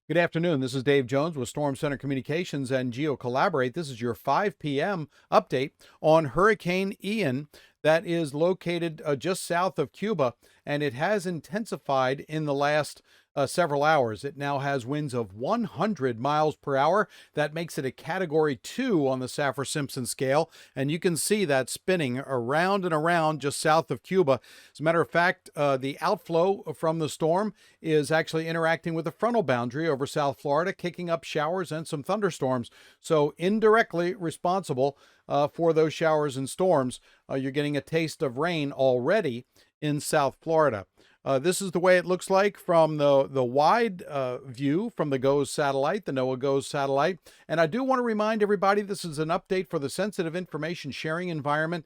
Good afternoon. This is Dave Jones with Storm Center Communications and GeoCollaborate. This is your 5 p.m. update on Hurricane Ian that is located just south of Cuba, and it has intensified in the last several hours. It now has winds of 100 miles per hour. That makes it a Category 2 on the Saffir-Simpson scale, and you can see that spinning around and around just south of Cuba. As a matter of fact, the outflow from the storm is actually interacting with the frontal boundary over South Florida, kicking up showers and some thunderstorms. So indirectly responsible for those showers and storms. You're getting a taste of rain already in South Florida. This is the way it looks like from the wide view from the GOES satellite, the NOAA GOES satellite. And I do want to remind everybody this is an update for the Sensitive Information Sharing Environment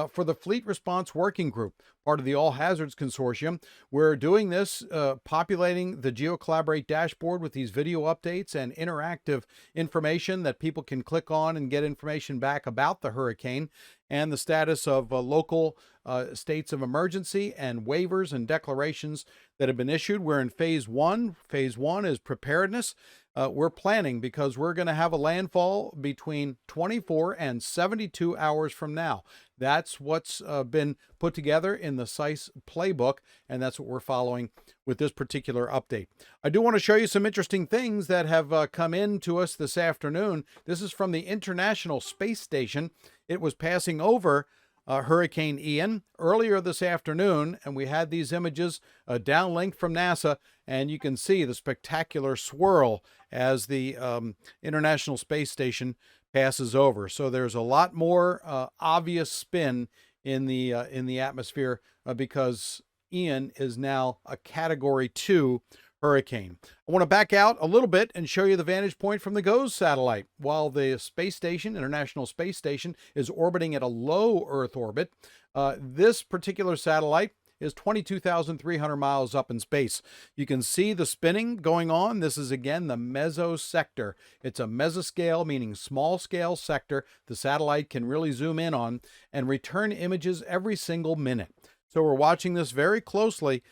for the Fleet Response Working Group, part of the All Hazards Consortium. We're doing this, populating the GeoCollaborate dashboard with these video updates and interactive information that people can click on and get information back about the hurricane and the status of local states of emergency and waivers and declarations that have been issued. We're in phase one. Phase one is preparedness. We're planning because we're going to have a landfall between 24 and 72 hours from now. That's what's been put together in the SICE playbook, and that's what we're following with this particular update. I do want to show you some interesting things that have come in to us this afternoon. This is from the International Space Station. It was passing over Hurricane Ian earlier this afternoon, and we had these images downlinked from NASA, and you can see the spectacular swirl as the International Space Station passes over. So there's a lot more obvious spin in the atmosphere because Ian is now a Category 2 hurricane. I want to back out a little bit and show you the vantage point from the GOES satellite. While the space station, International Space Station, is orbiting at a low Earth orbit, this particular satellite is 22,300 miles up in space. You can see the spinning going on. This is, again, the mesosector. It's a mesoscale, meaning small scale sector. The satellite can really zoom in on and return images every single minute. So we're watching this very closely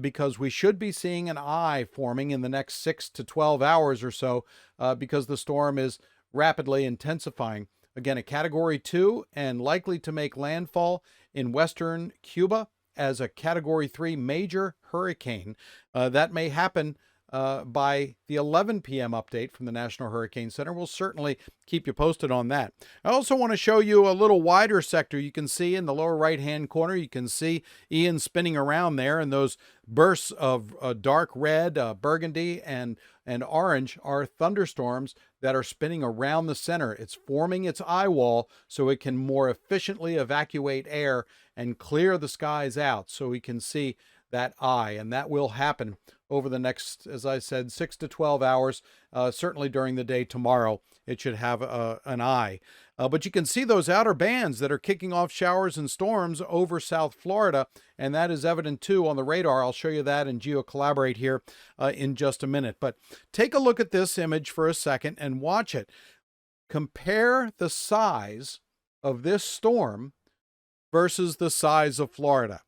because we should be seeing an eye forming in the next 6 to 12 hours or so because the storm is rapidly intensifying. Again, a Category 2 and likely to make landfall in western Cuba as a Category 3 major hurricane. That may happen by the 11 p.m. update from the National Hurricane Center. We'll certainly keep you posted on that. I also want to show you a little wider sector. You can see in the lower right-hand corner, you can see Ian spinning around there, and those bursts of dark red, burgundy, and orange are thunderstorms that are spinning around the center. It's forming its eye wall so it can more efficiently evacuate air and clear the skies out so we can see that eye, and that will happen over the next, as I said, 6 to 12 hours. Certainly during the day tomorrow, it should have an eye. But you can see those outer bands that are kicking off showers and storms over South Florida, and that is evident too on the radar. I'll show you that in GeoCollaborate here in just a minute. But take a look at this image for a second and watch it. Compare the size of this storm versus the size of Florida.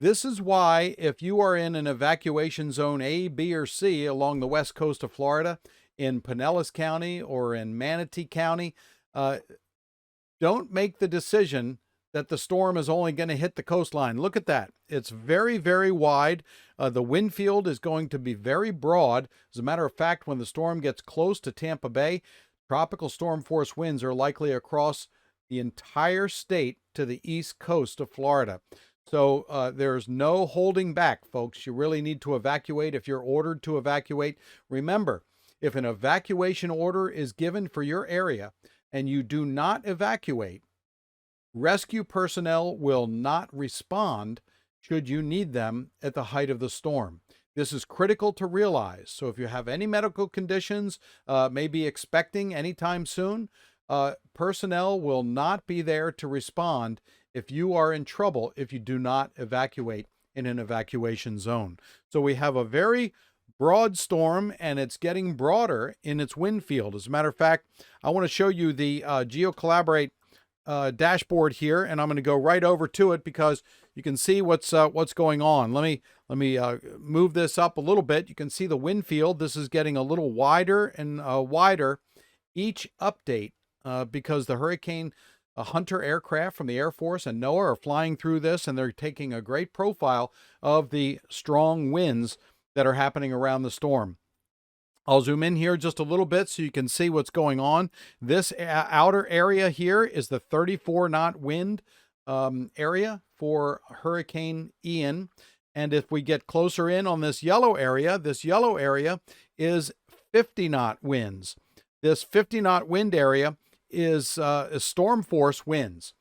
This is why if you are in an evacuation zone A, B, or C along the west coast of Florida, in Pinellas County or in Manatee County, don't make the decision that the storm is only going to hit the coastline. Look at that. It's very, very wide. The wind field is going to be very broad. As a matter of fact, when the storm gets close to Tampa Bay, tropical storm force winds are likely across the entire state to the east coast of Florida. So there's no holding back, folks. You really need to evacuate if you're ordered to evacuate. Remember, if an evacuation order is given for your area and you do not evacuate, rescue personnel will not respond should you need them at the height of the storm. This is critical to realize. So if you have any medical conditions, maybe expecting anytime soon, personnel will not be there to respond if you are in trouble if you do not evacuate in an evacuation zone. So we have a very broad storm, and it's getting broader in its wind field. As a matter of fact, I want to show you the GeoCollaborate dashboard here, and I'm going to go right over to it because you can see what's going on. Let Let me move this up a little bit. You can see the wind field. This is getting a little wider and wider each update because the Hurricane Hunter aircraft from the Air Force and NOAA are flying through this, and they're taking a great profile of the strong winds that are happening around the storm. I'll zoom in here just a little bit so you can see what's going on. This outer area here is the 34-knot wind area for Hurricane Ian. And if we get closer in on this yellow area is 50-knot winds. This 50-knot wind area is storm force winds.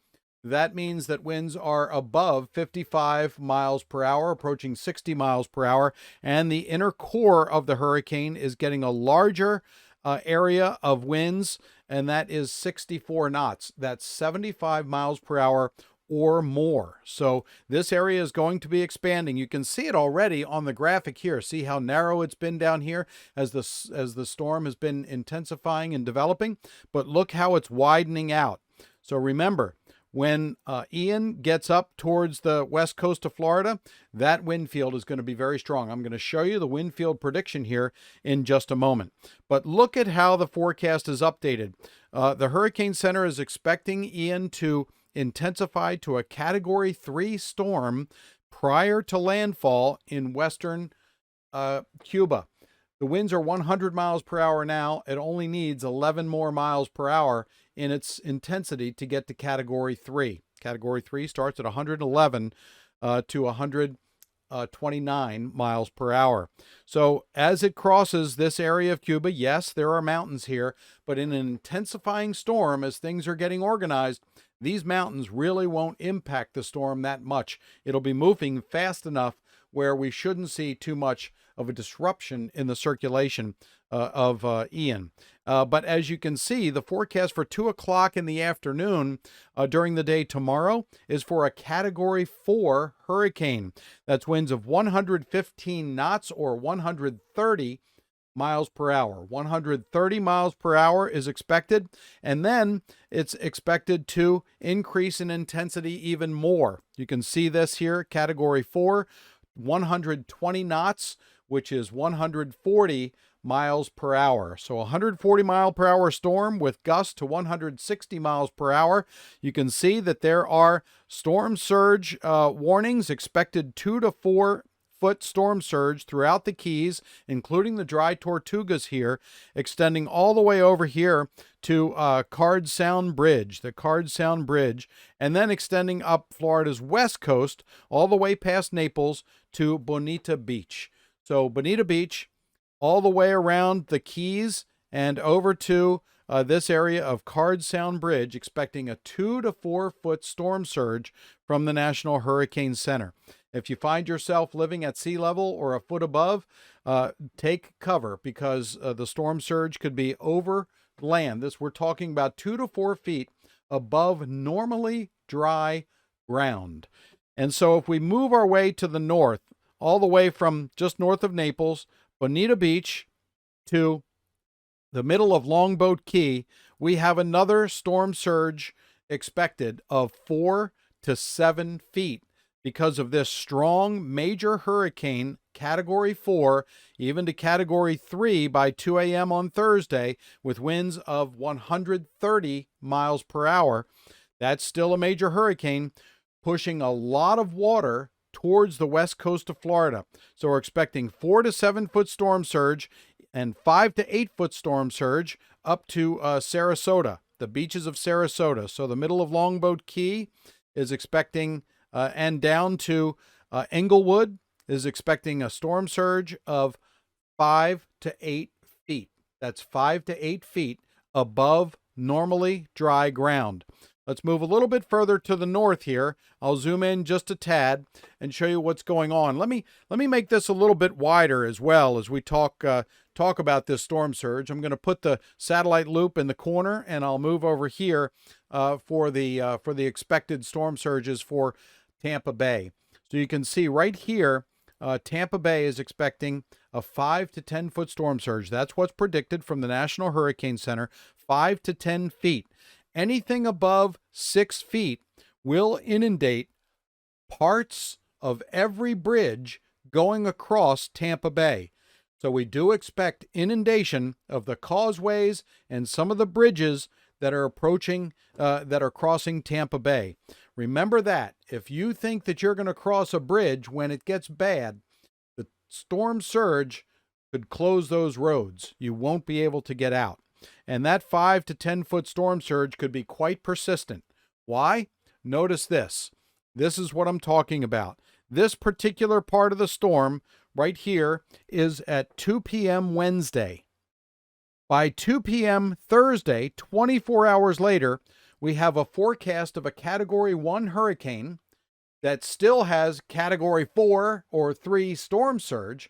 That means that winds are above 55 miles per hour, approaching 60 miles per hour, and the inner core of the hurricane is getting a larger area of winds, and that is 64 knots. That's 75 miles per hour or more. So this area is going to be expanding. You can see it already on the graphic here. See how narrow it's been down here as the storm has been intensifying and developing, but look how it's widening out. So remember, when Ian gets up towards the west coast of Florida, that wind field is going to be very strong. I'm going to show you the wind field prediction here in just a moment. But look at how the forecast is updated. The Hurricane Center is expecting Ian to intensify to a Category 3 storm prior to landfall in western Cuba. The winds are 100 miles per hour now. It only needs 11 more miles per hour in its intensity to get to Category 3. Category 3 starts at 111 to 129 miles per hour. So as it crosses this area of Cuba, yes, there are mountains here, but in an intensifying storm, as things are getting organized, these mountains really won't impact the storm that much. It'll be moving fast enough where we shouldn't see too much of a disruption in the circulation of Ian. But as you can see, the forecast for 2 o'clock in the afternoon during the day tomorrow is for a Category 4 hurricane. That's winds of 115 knots or 130 miles per hour. 130 miles per hour is expected, and then it's expected to increase in intensity even more. You can see this here, Category 4, 120 knots, which is 140 miles per hour. So 140 mile per hour storm with gusts to 160 miles per hour. You can see that there are storm surge warnings, expected 2 to 4 foot storm surge throughout the Keys, including the dry Tortugas here, extending all the way over here to Card Sound Bridge, the Card Sound Bridge, and then extending up Florida's west coast all the way past Naples to Bonita Beach. So Bonita Beach, all the way around the Keys and over to this area of Card Sound Bridge, expecting a 2 to 4 foot storm surge from the National Hurricane Center. If you find yourself living at sea level or a foot above, take cover because the storm surge could be over land. We're talking about 2 to 4 feet above normally dry ground. And so if we move our way to the north, all the way from just north of Naples, Bonita Beach, to the middle of Longboat Key, we have another storm surge expected of 4 to 7 feet because of this strong major hurricane, Category 4, even to Category 3 by 2 a.m. on Thursday, with winds of 130 miles per hour. That's still a major hurricane, pushing a lot of water towards the west coast of Florida. So we're expecting 4 to 7 foot storm surge and 5 to 8 foot storm surge up to Sarasota, the beaches of Sarasota. So the middle of Longboat Key is expecting, and down to Englewood is expecting a storm surge of 5 to 8 feet. That's 5 to 8 feet above normally dry ground. Let's move a little bit further to the north here. I'll zoom in just a tad and show you what's going on. Let me make this a little bit wider as well as we talk about this storm surge. I'm going to put the satellite loop in the corner, and I'll move over here for the expected storm surges for Tampa Bay. So you can see right here, Tampa Bay is expecting a 5 to 10 foot storm surge. That's what's predicted from the National Hurricane Center, 5 to 10 feet. Anything above 6 feet will inundate parts of every bridge going across Tampa Bay. So we do expect inundation of the causeways and some of the bridges that are that are crossing Tampa Bay. Remember that if you think that you're going to cross a bridge when it gets bad, the storm surge could close those roads. You won't be able to get out. And that 5 to 10 foot storm surge could be quite persistent. Why? Notice this. This is what I'm talking about. This particular part of the storm right here is at 2 p.m. Wednesday. By 2 p.m. Thursday, 24 hours later, we have a forecast of a Category 1 hurricane that still has Category 4 or 3 storm surge,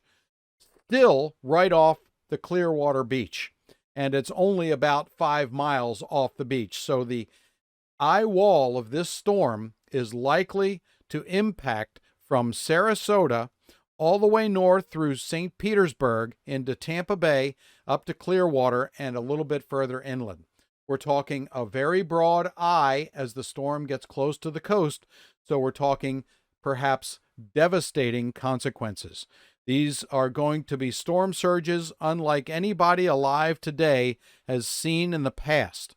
still right off the Clearwater beach. And it's only about 5 miles off the beach. So the eye wall of this storm is likely to impact from Sarasota all the way north through St. Petersburg into Tampa Bay, up to Clearwater, and a little bit further inland. We're talking a very broad eye as the storm gets close to the coast, so we're talking perhaps devastating consequences. These are going to be storm surges unlike anybody alive today has seen in the past.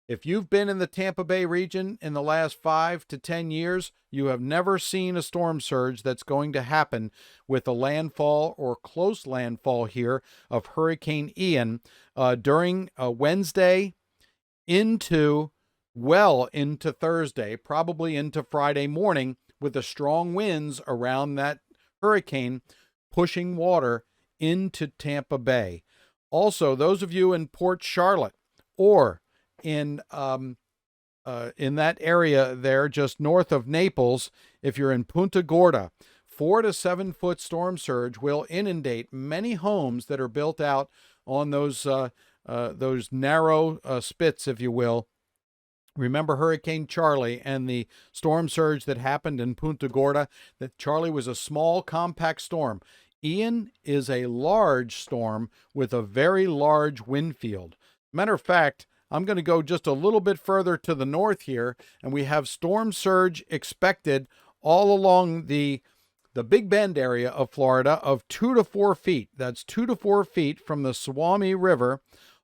If you've been in the Tampa Bay region in the last 5 to 10 years, you have never seen a storm surge that's going to happen with a landfall or close landfall here of Hurricane Ian during Wednesday well into Thursday, probably into Friday morning, with the strong winds around that hurricane pushing water into Tampa Bay. Also, those of you in Port Charlotte or in that area there just north of Naples, if you're in Punta Gorda, 4 to 7 foot storm surge will inundate many homes that are built out on those narrow spits, if you will. Remember Hurricane Charlie and the storm surge that happened in Punta Gorda? That Charlie was a small, compact storm. Ian is a large storm with a very large wind field. Matter of fact, I'm going to go just a little bit further to the north here, and we have storm surge expected all along the Big Bend area of Florida of 2 to 4 feet. That's 2 to 4 feet from the Suwannee River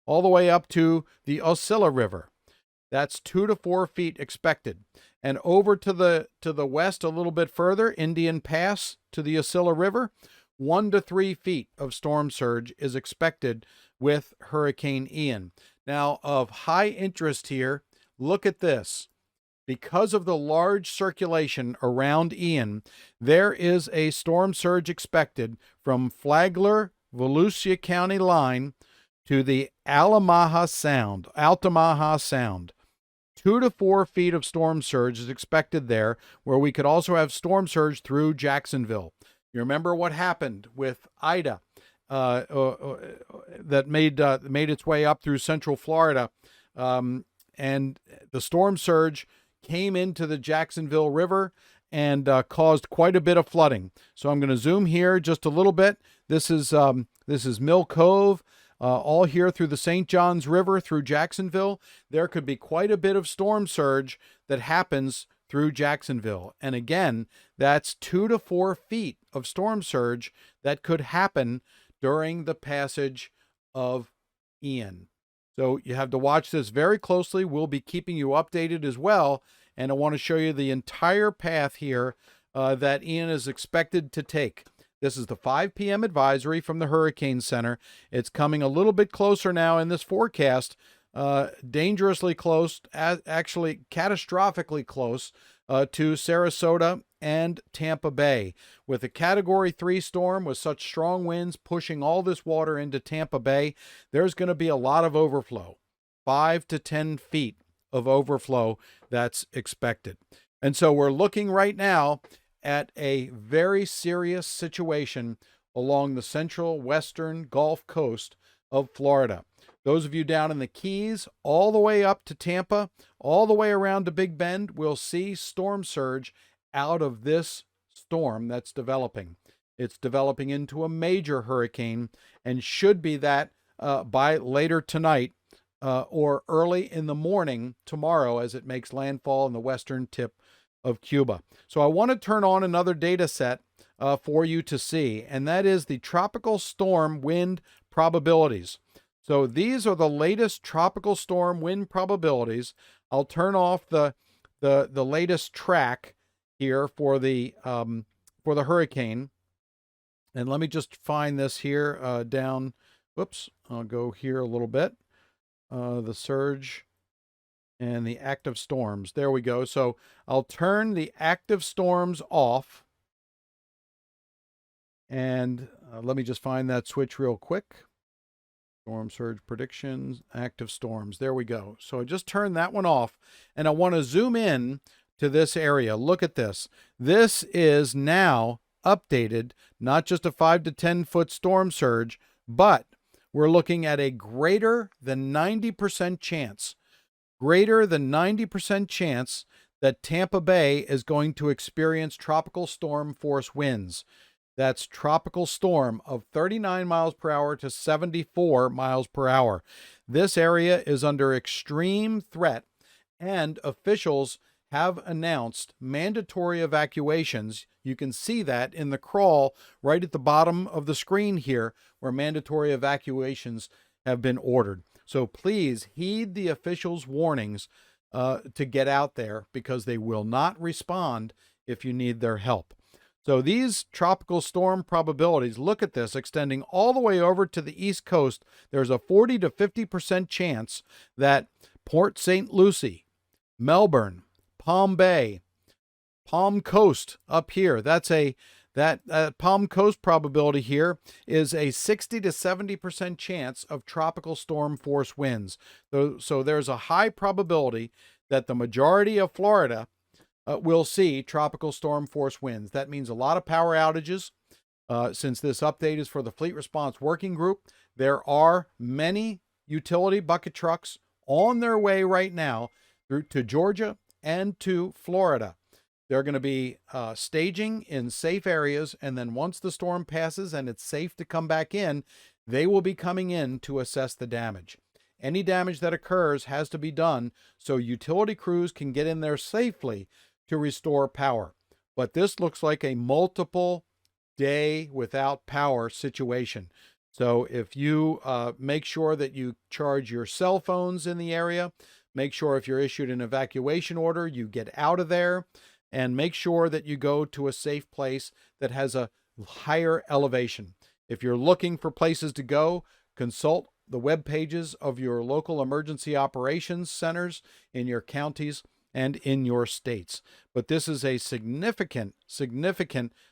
all the way up to the Ocilla River. That's 2 to 4 feet expected. And over to the west a little bit further, Indian Pass to the Ocilla River, 1 to 3 feet of storm surge is expected with Hurricane Ian. Now, of high interest here, look at this. Because of the large circulation around Ian, there is a storm surge expected from Flagler, Volusia County line to the Altamaha Sound. 2 to 4 feet of storm surge is expected there, where we could also have storm surge through Jacksonville. You remember what happened with Ida that made its way up through central Florida, and the storm surge came into the Jacksonville River and caused quite a bit of flooding. So I'm going to zoom here just a little bit. This is Mill Cove, all here through the St. Johns River through Jacksonville. There could be quite a bit of storm surge that happens through Jacksonville. And again, that's 2 to 4 feet of storm surge that could happen during the passage of Ian. So you have to watch this very closely. We'll be keeping you updated as well. And I want to show you the entire path here that Ian is expected to take. This is the 5 p.m. advisory from the Hurricane Center. It's coming a little bit closer now in this forecast, dangerously close, actually catastrophically close to Sarasota and Tampa Bay. With a Category 3 storm with such strong winds pushing all this water into Tampa Bay, there's going to be a lot of overflow, 5 to 10 feet of overflow that's expected. And so we're looking right now at a very serious situation along the central western Gulf Coast of Florida. Those of you down in the Keys, all the way up to Tampa, all the way around to Big Bend, will see storm surge out of this storm that's developing. It's developing into a major hurricane and should be that by later tonight or early in the morning tomorrow as it makes landfall in the western tip of Cuba. So I want to turn on another data set for you to see, and that is the tropical storm wind probabilities. So these are the latest tropical storm wind probabilities. I'll turn off the latest track here for the hurricane, and let me just find this here down. Whoops, I'll go here a little bit. The surge and the active storms. There we go. So I'll turn the active storms off. And let me just find that switch real quick. Storm surge predictions, active storms. There we go. So I just turned that one off, and I want to zoom in to this area. Look at this. This is now updated, not just a 5 to 10 foot storm surge, but we're looking at a greater than 90% chance, that Tampa Bay is going to experience tropical storm force winds. That's tropical storm of 39 miles per hour to 74 miles per hour. This area is under extreme threat, and officials have announced mandatory evacuations. You can see that in the crawl right at the bottom of the screen here, where mandatory evacuations have been ordered. So please heed the officials' warnings to get out there, because they will not respond if you need their help. So these tropical storm probabilities, look at this, extending all the way over to the East Coast. There's a 40 to 50% chance that Port St. Lucie, Melbourne, Palm Bay, Palm Coast up here, that Palm Coast probability here is a 60 to 70% chance of tropical storm force winds. So there's a high probability that the majority of Florida will see tropical storm force winds. That means a lot of power outages. Since this update is for the Fleet Response Working Group, there are many utility bucket trucks on their way right now through to Georgia and to Florida. They're going to be staging in safe areas, and then once the storm passes and it's safe to come back in, they will be coming in to assess the damage. Any damage that occurs has to be done so utility crews can get in there safely to restore power. But this looks like a multiple day without power situation. So if you make sure that you charge your cell phones in the area, make sure if you're issued an evacuation order, you get out of there, and make sure that you go to a safe place that has a higher elevation. If you're looking for places to go, consult the web pages of your local emergency operations centers in your counties and in your states. But this is a significant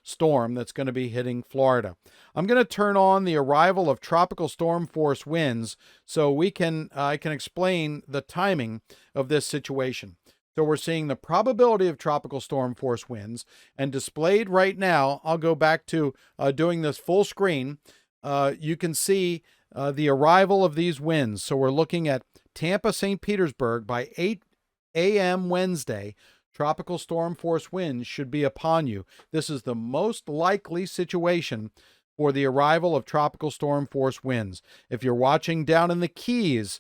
storm that's going to be hitting Florida. I'm going to turn on the arrival of tropical storm force winds so I can explain the timing of this situation. So we're seeing the probability of tropical storm force winds, and displayed right now, I'll go back to doing this full screen. You can see the arrival of these winds. So we're looking at Tampa, St. Petersburg by 8 a.m. Wednesday. Tropical storm force winds should be upon you. This is the most likely situation for the arrival of tropical storm force winds. If you're watching down in the Keys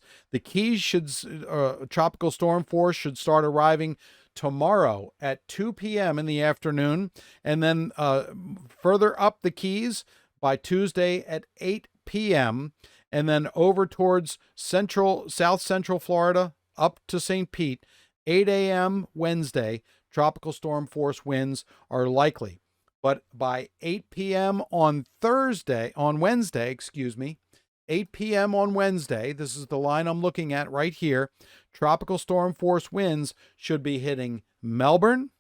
tropical storm force should start arriving tomorrow at 2 p.m. in the afternoon, and then further up the Keys by Tuesday at 8 p.m., and then over towards south central Florida up to St. Pete, 8 a.m. Wednesday, tropical storm force winds are likely. But by 8 p.m. on Wednesday, 8 p.m. on Wednesday, this is the line I'm looking at right here, tropical storm force winds should be hitting Melbourne,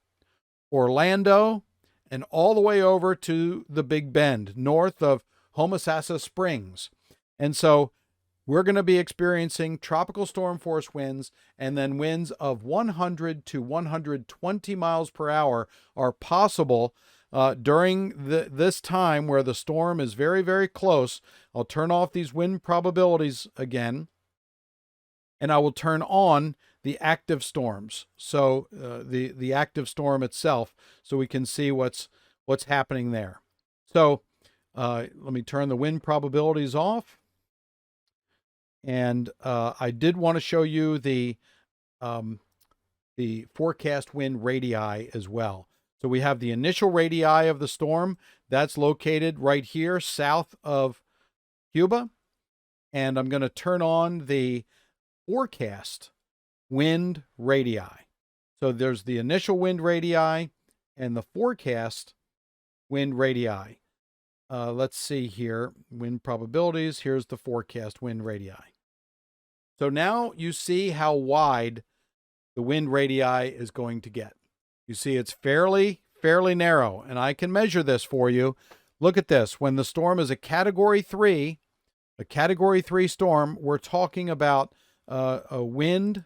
Orlando, and all the way over to the Big Bend, north of Homosassa Springs. And so we're going to be experiencing tropical storm force winds, and then winds of 100 to 120 miles per hour are possible during this time where the storm is very, very close. I'll turn off these wind probabilities again, and I will turn on the active storms. So the active storm itself, so we can see what's happening there. So let me turn the wind probabilities off. And I did want to show you the forecast wind radii as well. So we have the initial radii of the storm. That's located right here south of Cuba. And I'm going to turn on the forecast wind radii. So there's the initial wind radii and the forecast wind radii. Let's see here. Wind probabilities. Here's the forecast wind radii. So now you see how wide the wind radii is going to get. You see it's fairly narrow, and I can measure this for you. Look at this. When the storm is a Category 3 storm, we're talking about a wind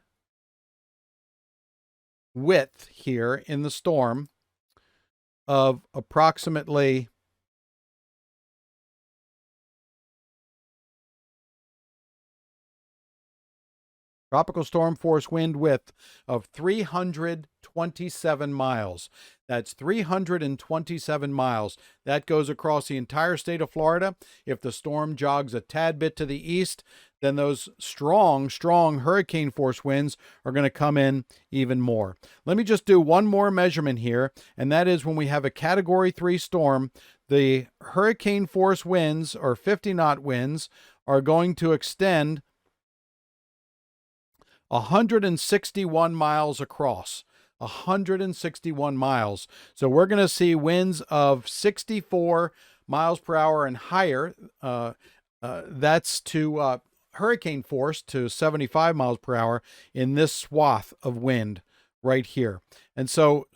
width here in the storm of approximately tropical storm force wind width of 327 miles. That's 327 miles. That goes across the entire state of Florida. If the storm jogs a tad bit to the east, then those strong hurricane force winds are going to come in even more. Let me just do one more measurement here, and that is when we have a Category 3 storm, the hurricane force winds, or 50-knot winds, are going to extend 161 miles across. 161 miles. So we're going to see winds of 64 miles per hour and higher. That's to hurricane force to 75 miles per hour in this swath of wind right here. And so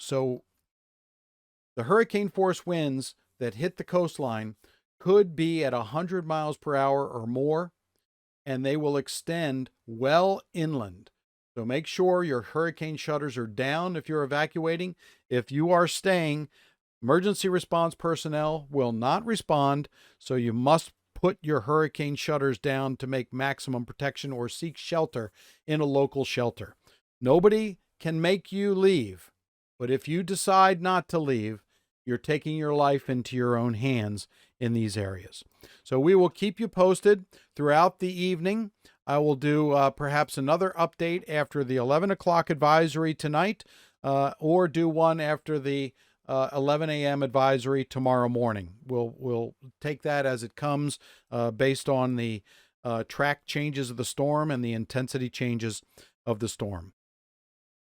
the hurricane force winds that hit the coastline could be at 100 miles per hour or more, and they will extend well inland. So make sure your hurricane shutters are down if you're evacuating. If you are staying, emergency response personnel will not respond, so you must put your hurricane shutters down to make maximum protection or seek shelter in a local shelter. Nobody can make you leave, but if you decide not to leave, you're taking your life into your own hands in these areas. So we will keep you posted throughout the evening. I will do perhaps another update after the 11 o'clock advisory tonight, or do one after the 11 a.m. advisory tomorrow morning. We'll take that as it comes, based on the track changes of the storm and the intensity changes of the storm.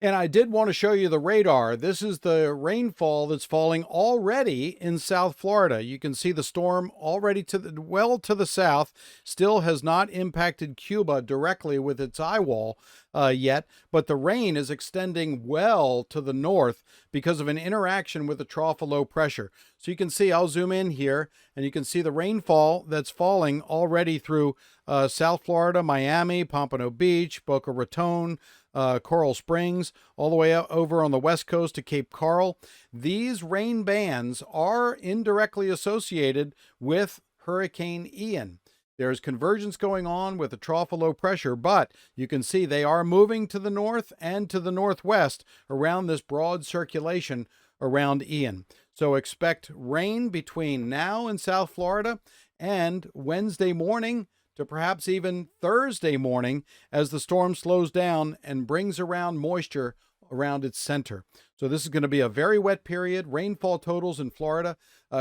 And I did want to show you the radar. This is the rainfall that's falling already in South Florida. You can see the storm already to the south, still has not impacted Cuba directly with its eye wall yet, but the rain is extending well to the north because of an interaction with the trough of low pressure. So you can see, I'll zoom in here, and you can see the rainfall that's falling already through South Florida, Miami, Pompano Beach, Boca Raton, Coral Springs, all the way over on the west coast to Cape Coral. These rain bands are indirectly associated with Hurricane Ian. There's convergence going on with the trough of low pressure, but you can see they are moving to the north and to the northwest around this broad circulation around Ian. So expect rain between now and South Florida and Wednesday morning to perhaps even Thursday morning as the storm slows down and brings around moisture around its center. So this is going to be a very wet period. Rainfall totals in Florida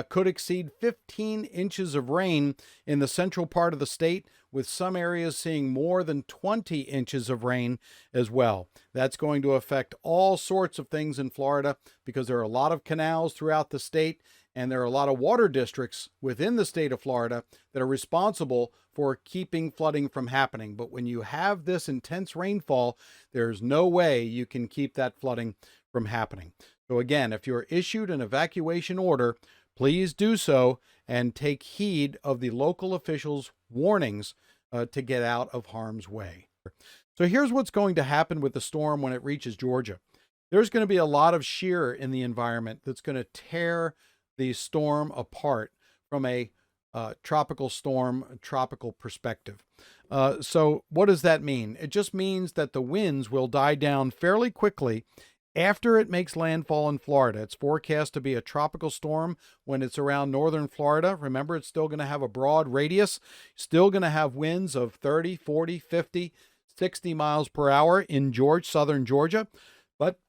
could exceed 15 inches of rain in the central part of the state, with some areas seeing more than 20 inches of rain as well. That's going to affect all sorts of things in Florida because there are a lot of canals throughout the state, and there are a lot of water districts within the state of Florida that are responsible for keeping flooding from happening. But when you have this intense rainfall, there's no way you can keep that flooding from happening. So again, if you're issued an evacuation order, please do so and take heed of the local officials' warnings to get out of harm's way. So here's what's going to happen with the storm when it reaches Georgia. There's going to be a lot of shear in the environment that's going to tear the storm apart from a tropical storm, tropical perspective. So what does that mean? It just means that the winds will die down fairly quickly after it makes landfall in Florida. It's forecast to be a tropical storm when it's around northern Florida. Remember, it's still going to have a broad radius, still going to have winds of 30, 40, 50, 60 miles per hour in southern Georgia. But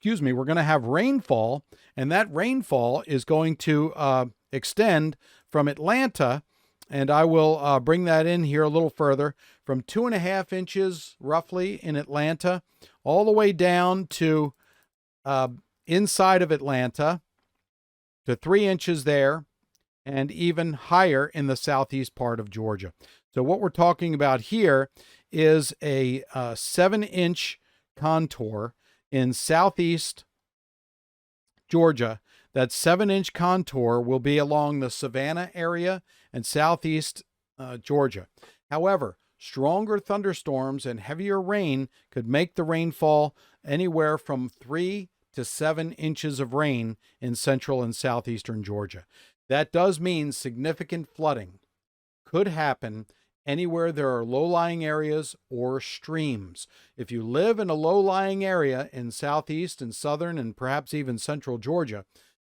we're going to have rainfall, and that rainfall is going to extend from Atlanta, and I will bring that in here a little further, from 2.5 inches roughly in Atlanta, all the way down to inside of Atlanta to 3 inches there, and even higher in the southeast part of Georgia. So what we're talking about here is a 7-inch contour in southeast Georgia. That 7-inch contour will be along the Savannah area and southeast Georgia. However, stronger thunderstorms and heavier rain could make the rainfall anywhere from 3 to 7 inches of rain in central and southeastern Georgia. That does mean significant flooding could happen anywhere there are low-lying areas or streams. If you live in a low-lying area in southeast and southern and perhaps even central Georgia,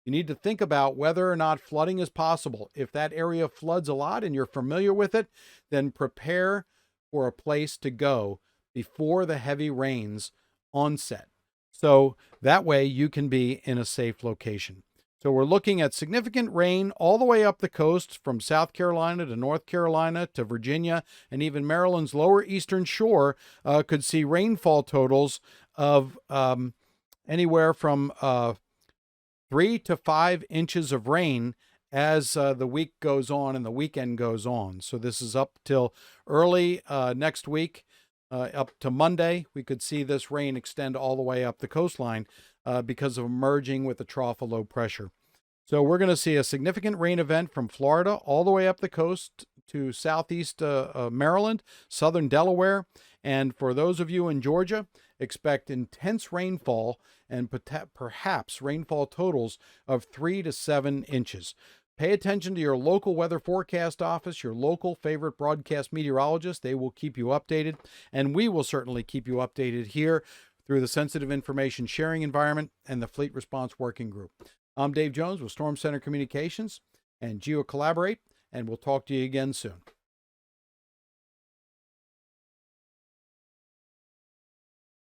you need to think about whether or not flooding is possible. If that area floods a lot and you're familiar with it, then prepare for a place to go before the heavy rains onset. So that way you can be in a safe location. So we're looking at significant rain all the way up the coast from South Carolina to North Carolina to Virginia, and even Maryland's lower eastern shore could see rainfall totals of anywhere from 3 to 5 inches of rain as the week goes on and the weekend goes on. So this is up till early next week, up to Monday. We could see this rain extend all the way up the coastline because of merging with the trough of low pressure. So we're going to see a significant rain event from Florida all the way up the coast to southeast Maryland, southern Delaware. And for those of you in Georgia, expect intense rainfall and perhaps rainfall totals of 3 to 7 inches. Pay attention to your local weather forecast office, your local favorite broadcast meteorologist. They will keep you updated, and we will certainly keep you updated here through the Sensitive Information Sharing Environment and the Fleet Response Working Group. I'm Dave Jones with Storm Center Communications and GeoCollaborate, and we'll talk to you again soon.